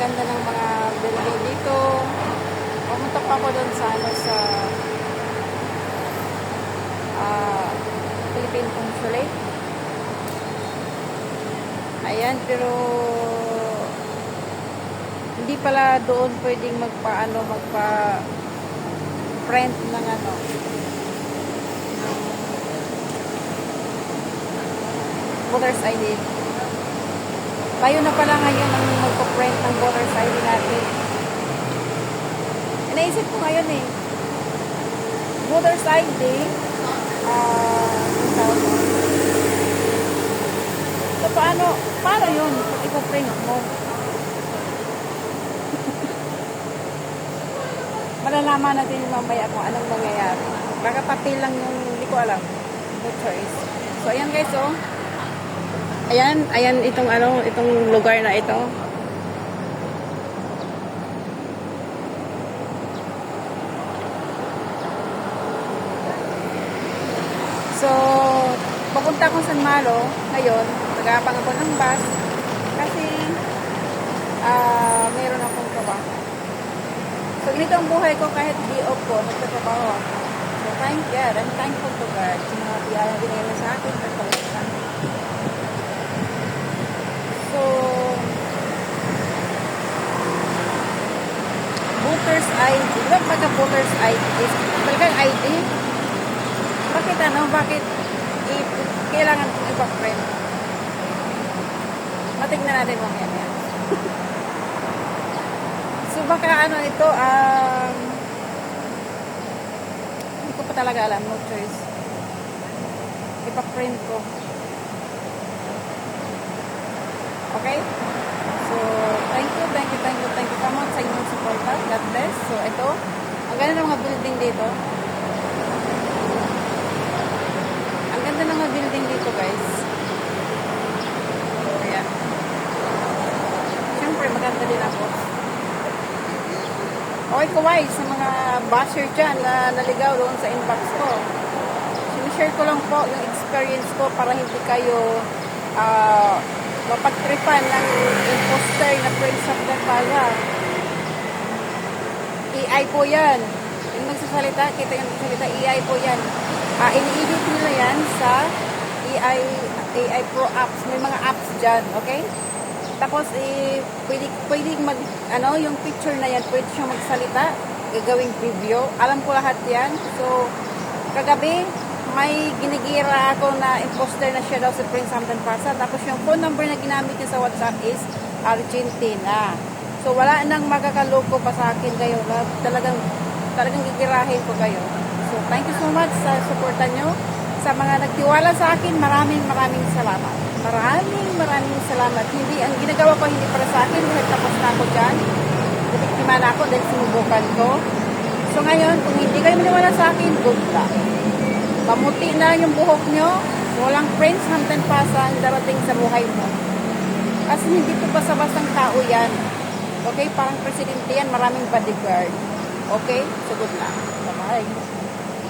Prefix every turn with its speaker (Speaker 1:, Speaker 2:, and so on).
Speaker 1: ganda ng mga building dito. Pumunta pa ako doon sa Philippine Consulate. Ayan, pero hindi pala doon pwedeng magpa-print ng voter's ID. Tayo na pala ngayon ang magpa-print ng voter's ID natin. Inaisip ko ngayon voter's ID, so paano yun kung ipo-print mo? Malalaman natin mamaya kung anong mangyayari. Baka papel lang yung hindi ko alam. No choice. So ayan guys, ayan itong lugar na ito. So papunta akong San Malo ngayon. Nag-aabang ako ng bus kasi meron akong trabaho. So ganito ang buhay ko kahit day off ko, nagtatrabaho ako. So thank God, I'm thankful to God sa mga biyaya binigay sa akin sa kalusan. So voter's ID, diba pagka voter's ID is talagang ID? Bakit kailangan kong ipa-print? Matignan natin mamaya. So baka ito, hindi ko pa talaga alam, no choice. Ipa-print ko. Okay? So, thank you so much sa inyong support. God bless. So, ito, ang ganda ng mga building dito. Ang ganda ng mga building dito, guys. Ayan. Siyempre, maganda din ako. Okay, kaway sa mga basher dyan na naligaw doon sa inbox ko. Sinishare ko lang po yung experience ko para hindi kayo mapagtripan ng imposter na Prince of the Pala. AI po yan. Yung nagsasalita, kita yung nagsasalita, AI po yan. Ini-edit nila yan sa AI Pro apps. May mga apps dyan, okay? Tapos, pwede yung picture na yan, pwede siyang magsalita, gagawing video. Alam ko lahat yan. So, kagabi, may ginigira ako na imposter na siya daw si Prince Hamdan Pasa. Tapos, yung phone number na ginamit niya sa WhatsApp is Argentina. So, wala nang magakaloko pa sa akin kayo. Talagang gigirahin ko kayo. So, thank you so much sa suporta nyo. Sa mga nagtiwala sa akin, maraming salamat. Maraming salamat. Ang ginagawa ko hindi para sa akin, dahil tapos na ako dyan. Biktima na ako dahil sinubukan ko. So ngayon, kung hindi kayo maniwala sa akin, good luck. Pamuti na yung buhok nyo. Walang Prince Hamdan Pasa ang darating sa buhay mo. Kasi hindi po basta-bastang tao yan. Okay? Parang presidente yan, maraming bodyguard. Okay? So good luck. Bye-bye.